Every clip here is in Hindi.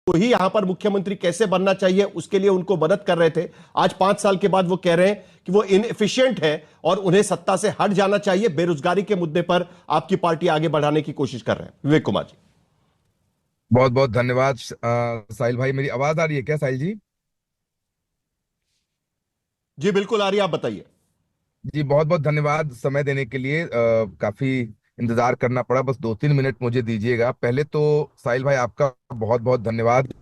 ही यहां पर मुख्यमंत्री कैसे बनना चाहिए उसके लिए उनको मदद कर रहे थे। आज 5 साल के बाद वो कह रहे हैं कि वो इनएफिशिएंट है और उन्हें सत्ता से हट जाना चाहिए। बेरोजगारी के मुद्दे पर आपकी पार्टी आगे बढ़ाने की कोशिश कर रहे हैं। विवेक कुमार जी। बहुत बहुत धन्यवाद साहिल भाई। मेरी आवाज आ रही है क्या साहिल जी? जी बिल्कुल आ रही है, आप बताइए। जी बहुत बहुत धन्यवाद समय देने के लिए। काफी इंतजार करना पड़ा, बस 2-3 मिनट मुझे दीजिएगा। पहले तो साहिल भाई आपका बहुत बहुत धन्यवाद।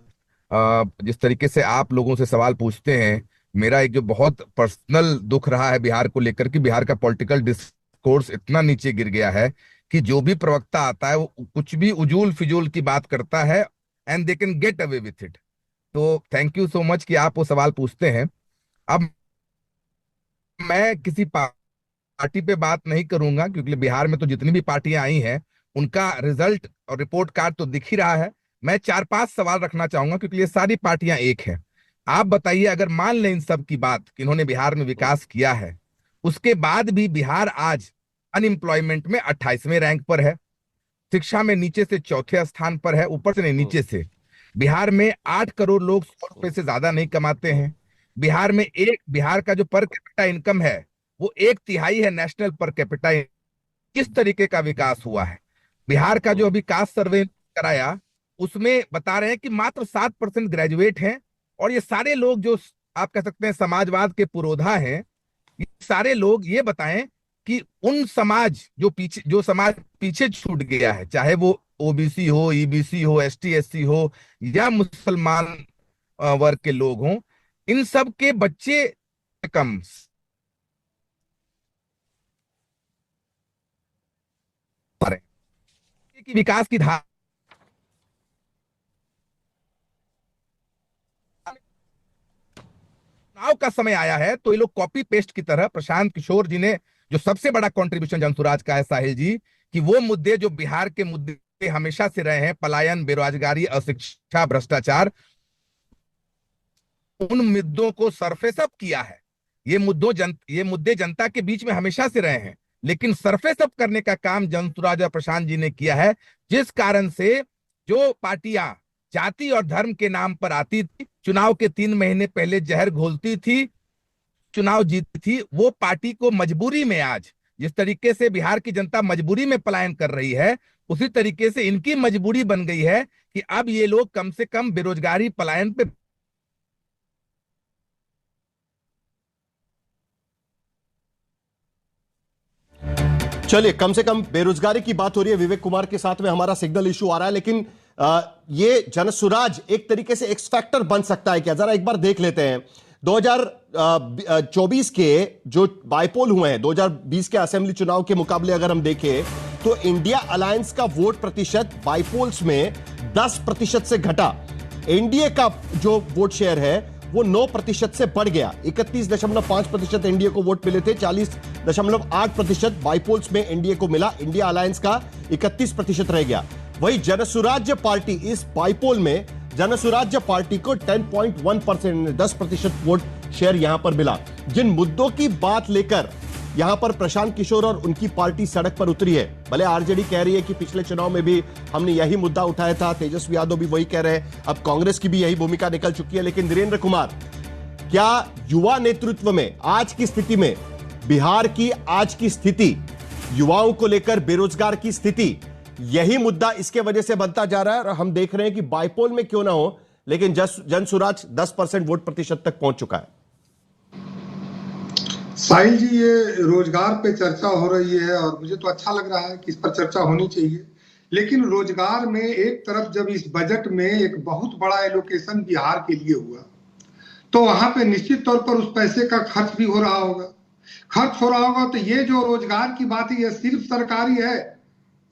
जिस तरीके से आप लोगों से सवाल पूछते हैं, मेरा एक जो बहुत पर्सनल दुख रहा है बिहार को लेकर कि बिहार का पॉलिटिकल डिस्कोर्स इतना नीचे गिर गया है कि जो भी प्रवक्ता आता है वो कुछ भी उजूल फिजूल की बात करता है and they can get away with it. तो थैंक यू सो मच कि आप वो सवाल पूछते हैं। अब मैं किसी पार्टी पे बात नहीं करूंगा क्योंकि बिहार में तो जितनी भी पार्टियां आई हैं उनका रिजल्ट और रिपोर्ट कार्ड तो दिख ही रहा है। मैं 4-5 सवाल रखना चाहूंगा क्योंकि ये सारी पार्टियां एक हैं। आप बताइए, अगर मान लें इन सब की बात कि इन्होंने बिहार में विकास किया है, उसके बाद भी बिहार आज अनएम्प्लॉयमेंट में 28वें रैंक पर है, शिक्षा में नीचे से चौथे स्थान पर है, ऊपर से नहीं नीचे से। बिहार में 8 करोड़ लोग 100 रुपए से ज्यादा नहीं कमाते हैं। बिहार का जो पर कैपिटा इनकम है वो 1/3 है नेशनल पर कैपिटा। किस तरीके का विकास हुआ है बिहार का? जो अभी कास्ट सर्वे कराया उसमें बता रहे हैं कि मात्र 7% ग्रेजुएट हैं। और ये सारे लोग जो आप कह सकते हैं समाजवाद के पुरोधा हैं, ये सारे लोग ये बताएं कि उन समाज पीछे छूट गया है, चाहे वो ओबीसी हो, ईबीसी हो, एसटी एससी हो या मुसलमान वर्ग के लोग हों, इन सब के बच्चे कम आ रहे हैं कि विकास की धारा। चुनाव का समय आया है तो ये लोग कॉपी पेस्ट की तरह प्रशांत किशोर जी ने जो सबसे बड़ा कंट्रीब्यूशन जनसुराज का है साहिल जी, कि वो मुद्दे जो बिहार के मुद्दे हमेशा से रहे हैं, पलायन, बेरोजगारी, अशिक्षा, भ्रष्टाचार, उन मुद्दों को सरफेस अप किया है। ये मुद्दे जनता के बीच में हमेशा से रहे हैं, लेकिन सरफेस अप करने का काम जनसुराज और प्रशांत जी ने किया है। जिस कारण से जो पार्टियां जाति और धर्म के नाम पर आती थी, चुनाव के 3 महीने पहले जहर घोलती थी, चुनाव जीती थी, वो पार्टी को मजबूरी में आज जिस तरीके से बिहार की जनता मजबूरी में पलायन कर रही है, उसी तरीके से इनकी मजबूरी बन गई है कि अब ये लोग कम से कम बेरोजगारी पलायन पे। चलिए, कम से कम बेरोजगारी की बात हो रही है। विवेक कुमार के साथ में हमारा सिग्नल इशू आ रहा है, लेकिन ये जनसुराज एक तरीके से एक्स फैक्टर बन सकता है क्या? जरा एक बार देख लेते हैं 2024 के जो बाइपोल हुए हैं, 2020 के असेंबली चुनाव के मुकाबले अगर हम देखें तो इंडिया अलायंस का वोट प्रतिशत बाइपोल्स में 10% से घटा। एनडीए का जो वोट शेयर है वो 9% से बढ़ गया। 31.5% एनडीए को वोट मिले थे, 40.8% बाइपोल्स में एनडीए को मिला। इंडिया अलायंस का 31% रह गया। वही जनसुराज्य पार्टी इस बाइपोल में जनसुराज्य पार्टी को 10.1%, 10% वोट शेयर यहां पर मिला। जिन मुद्दों की बात लेकर यहां पर प्रशांत किशोर और उनकी पार्टी सड़क पर उतरी है, भले आरजेडी कह रही है कि पिछले चुनाव में भी हमने यही मुद्दा उठाया था, तेजस्वी यादव भी वही कह रहे हैं, अब कांग्रेस की भी यही भूमिका निकल चुकी है, लेकिन वीरेंद्र कुमार, क्या युवा नेतृत्व में आज की स्थिति में, बिहार की आज की स्थिति, युवाओं को लेकर बेरोजगार की स्थिति, यही मुद्दा इसके वजह से बनता जा रहा है? और हम देख रहे हैं कि बाइपोल में क्यों ना हो, लेकिन जनसुराज 10% वोट प्रतिशत तक पहुंच चुका है। साहिल जी, ये रोजगार पे चर्चा हो रही है और मुझे तो अच्छा लग रहा है कि इस पर चर्चा होनी चाहिए। लेकिन रोजगार में एक तरफ जब इस बजट में एक बहुत बड़ा एलोकेशन बिहार के लिए हुआ, तो वहां पे निश्चित तौर पर उस पैसे का खर्च भी हो रहा होगा। तो ये जो रोजगार की बात है, ये सिर्फ सरकारी है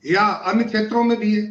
या अन्य क्षेत्रों में भी है?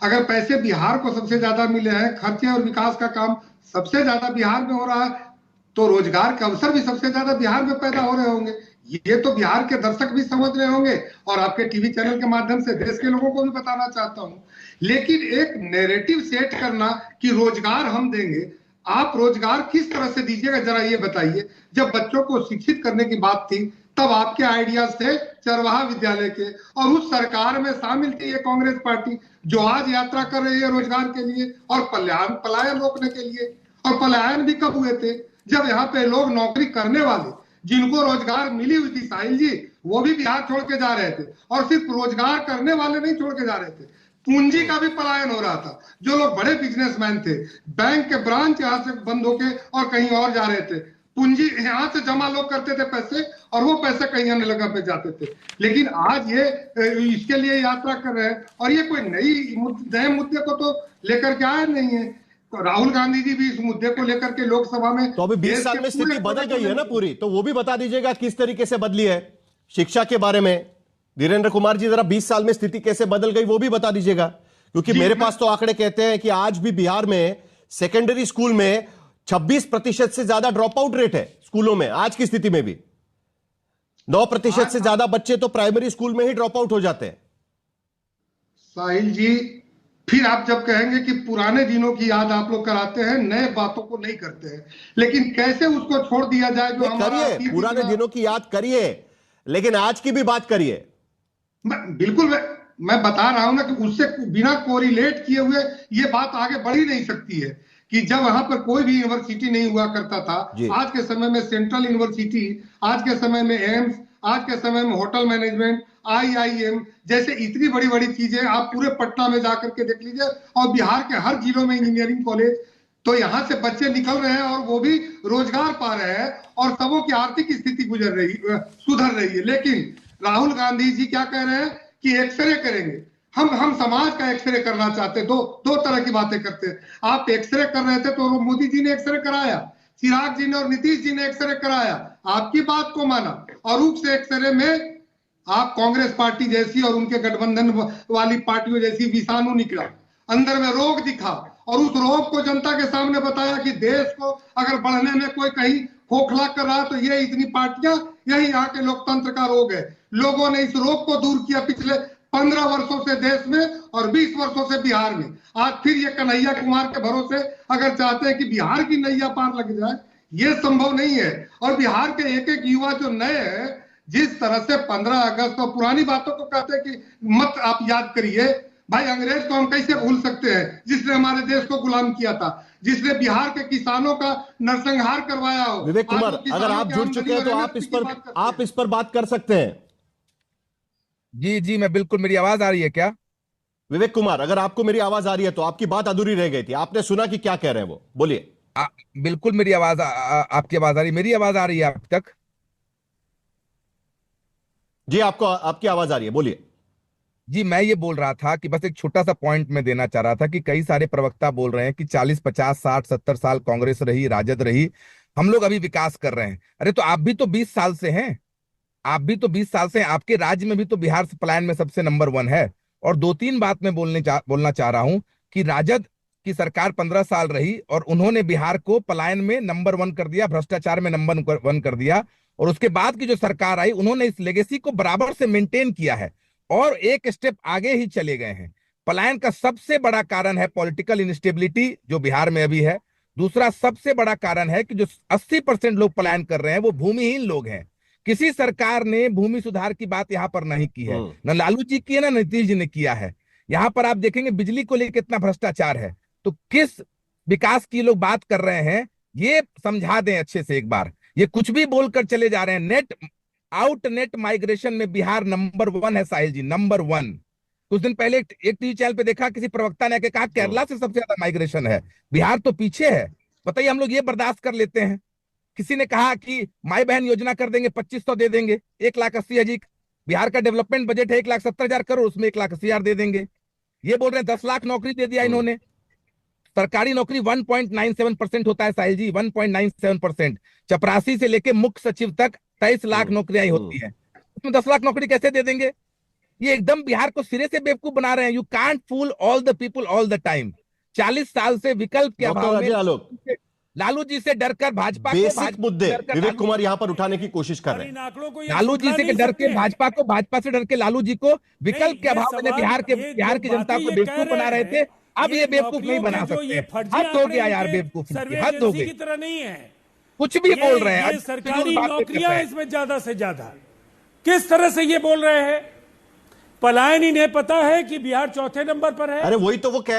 अगर पैसे बिहार को सबसे ज्यादा मिले हैं, खर्चे और विकास का काम सबसे ज्यादा बिहार में हो रहा है, तो रोजगार के अवसर भी सबसे ज्यादा बिहार में पैदा हो रहे होंगे। ये तो बिहार के दर्शक भी समझ रहे होंगे और आपके टीवी चैनल के माध्यम से देश के लोगों को भी बताना चाहता हूं। लेकिन एक नैरेटिव सेट करना कि रोजगार हम देंगे, आप रोजगार किस तरह से दीजिएगा जरा ये बताइए। जब बच्चों को शिक्षित करने की बात थी तब आपके आइडियाज थे चरवाहा विद्यालय के, और उस सरकार में शामिल थी ये कांग्रेस पार्टी। जो आज यात्रा कर रही है रोजगार के लिए और पलायन पलायन रोकने के लिए। और पलायन भी कब हुए थे? जब यहाँ पे लोग नौकरी करने वाले जिनको रोजगार मिली हुई थी साहिल जी, वो भी बिहार छोड़ के जा रहे थे। और सिर्फ रोजगार करने वाले नहीं छोड़ के जा रहे थे, पूंजी का भी पलायन हो रहा था। जो लोग बड़े बिजनेसमैन थे, बैंक के ब्रांच यहाँ से बंद होके और कहीं और जा रहे थे, पूंजी यहाँ से जमा लोग करते थे पैसे, और वो पैसे कहीं अन्य जगह पे जाते थे। लेकिन आज ये इसके लिए यात्रा कर रहे हैं, और ये कोई नए मुद्दे को तो लेकर के आए नहीं है। तो राहुल गांधी जी भी इस मुद्दे को लेकर के लोकसभा में, तो अभी 20 साल में स्थिति बदल गई है ना पूरी, तो वो भी बता दीजिएगा किस तरीके से बदली है। शिक्षा के बारे में धीरेन्द्र कुमार जी जरा 20 साल में स्थिति कैसे बदल गई वो भी बता दीजिएगा, क्योंकि मेरे पास तो आंकड़े कहते हैं कि आज भी बिहार में सेकेंडरी स्कूल में 26% से ज्यादा ड्रॉप आउट रेट है स्कूलों में। आज की स्थिति में भी 9% से ज्यादा बच्चे तो प्राइमरी स्कूल में ही ड्रॉप आउट हो जाते हैं। साहिल जी, फिर आप जब कहेंगे कि पुराने दिनों की याद आप लोग कराते हैं, नए बातों को नहीं करते हैं, लेकिन कैसे उसको छोड़ दिया जाए जो हमारा करिए, पुराने दिनों की याद करिए, लेकिन आज की भी बात करिए। बिल्कुल, मैं बता रहा हूं ना कि उससे बिना कोरिलेट किए हुए ये बात आगे बढ़ ही नहीं सकती है कि जब वहां पर कोई भी यूनिवर्सिटी नहीं हुआ करता था, आज के समय में सेंट्रल यूनिवर्सिटी, आज के समय में एम्स, आज के समय में होटल मैनेजमेंट, IIM जैसे इतनी बड़ी बड़ी चीजें आप पूरे पटना में जाकर के देख लीजिए, और बिहार के हर जिलों में इंजीनियरिंग कॉलेज। तो यहाँ से बच्चे निकल रहे हैं और वो भी रोजगार पा रहे हैं, और सबों की आर्थिक स्थिति सुधर रही है। लेकिन राहुल गांधी जी क्या कह रहे हैं कि एक्सरे करेंगे। हम समाज का एक्सरे करना चाहते हैं। दो तरह की बातें करते हैं। आप एक्सरे कर रहे थे तो मोदी जी ने एक्सरे कराया, चिराग जी ने और नीतीश जी ने एक्सरे कराया, आपकी बात को माना, और उस एक्सरे में आप कांग्रेस पार्टी जैसी और उनके गठबंधन वाली पार्टियों जैसी विषाणु निकला, अंदर में रोग दिखा, और उस रोग को जनता के सामने बताया कि देश को अगर बढ़ने में कोई कहीं खोखला कर रहा तो ये इतनी पार्टियां, यही यहाँ के लोकतंत्र का रोग है। लोगों ने इस रोग को दूर किया पिछले 15 वर्षों से देश में और 20 वर्षों से बिहार में। आज फिर ये कन्हैया कुमार के भरोसे अगर चाहते हैं कि बिहार की नैया पार लग जाए, ये संभव नहीं है। और बिहार के एक एक युवा जो नए हैं, जिस तरह से 15 अगस्त और पुरानी बातों को कहते हैं कि मत आप याद करिए, भाई अंग्रेज को हम कैसे भूल सकते हैं जिसने हमारे देश को गुलाम किया था, जिसने बिहार के किसानों का नरसंहार करवाया हो। विवेक कुमार, अगर आप जुड़ चुके हैं तो आप इस पर बात कर सकते हैं। जी जी, मैं बिल्कुल, मेरी आवाज आ रही है क्या? विवेक कुमार, अगर आपको मेरी आवाज आ रही है तो आपकी बात अधूरी रह गई थी, आपने सुना कि क्या कह रहे हैं वो, बोलिए। बिल्कुल मेरी आवाज आपकी आवाज आ रही, मेरी आवाज आ रही है अब तक? जी, आपको आपकी आवाज आ रही है, बोलिए। जी, मैं ये बोल रहा था कि बस एक छोटा सा पॉइंट में देना चाह रहा था कि कई सारे प्रवक्ता बोल रहे हैं कि 40 50 60 70 साल कांग्रेस रही, राजद रही, हम लोग अभी विकास कर रहे हैं। अरे तो आप भी तो 20 साल से हैं, आप भी तो 20 साल से हैं, आपके राज्य में भी तो बिहार पलायन में सबसे नंबर 1 है। और 2-3 बात मैं बोलना चाह रहा हूं कि राजद की सरकार 15 साल रही और उन्होंने बिहार को पलायन में नंबर 1 कर दिया, भ्रष्टाचार में नंबर 1 कर दिया। और उसके बाद की जो सरकार आई, उन्होंने इस लेगेसी को बराबर से मेंटेन किया है और एक स्टेप आगे ही चले गए हैं। पलायन का सबसे बड़ा कारण है पॉलिटिकल इंस्टेबिलिटी जो बिहार में अभी है। दूसरा सबसे बड़ा कारण है कि जो 80% लोग पलायन कर रहे हैं वो भूमिहीन लोग हैं। किसी सरकार ने भूमि सुधार की बात यहां पर नहीं की है, न लालू जी की है, ना नीतीश जी ने किया है। यहां पर आप देखेंगे बिजली को लेकर कितना भ्रष्टाचार है। तो किस विकास की लोग बात कर रहे हैं, ये समझा दें अच्छे से एक बार। ये कुछ भी बोलकर चले जा रहे हैं। नेट माइग्रेशन में बिहार नंबर 1 है साहिल जी, नंबर 1। कुछ दिन पहले एक टीवी चैनल पे देखा, किसी प्रवक्ता ने कहा केरला से सबसे ज्यादा माइग्रेशन है, बिहार तो पीछे है। बताइए, हम लोग ये बर्दाश्त कर लेते हैं। किसी ने कहा कि माई बहन योजना कर देंगे, 2500 दे देंगे, 1,80,000। बिहार का डेवलपमेंट बजट है 1,70,000 करोड़, उसमें 1,80,000 दे देंगे। ये बोल रहे हैं 10 लाख नौकरी दे दिया इन्होंने। सरकारी नौकरी 1.97% होता है साहिल जी, 1.97%। चपरासी से लेके मुख्य सचिव तक 23 लाख नौकरियां ही होती है, उसमें 10 लाख नौकरी कैसे दे देंगे? ये एकदम बिहार को सिरे से बेवकूफ बना रहे हैं। You can't fool all the people all the time. 40 साल से विकल्प के अभाव में लालू जी से डरकर भाजपा बेसिक मुद्दे विवेक कुमार यहां पर उठाने की कोशिश कर रहे हैं। लालू जी से डर के भाजपा से डर के लालू जी को विकल्प के अभाव में बिहार की जनता को बेवकूफ बना रहे थे। अब ये बेवकूफ नहीं बना सकते। हद हो गया यार, बेवकूफ हद हो गई। कुछ भी बोल रहे हैं, सरकारी नौकरियां इसमें ज्यादा से ज्यादा किस तरह से ये बोल रहे हैं पलायन इन्हें पता है कि बिहार चौथे नंबर पर है। अरे वही तो वो कह रहे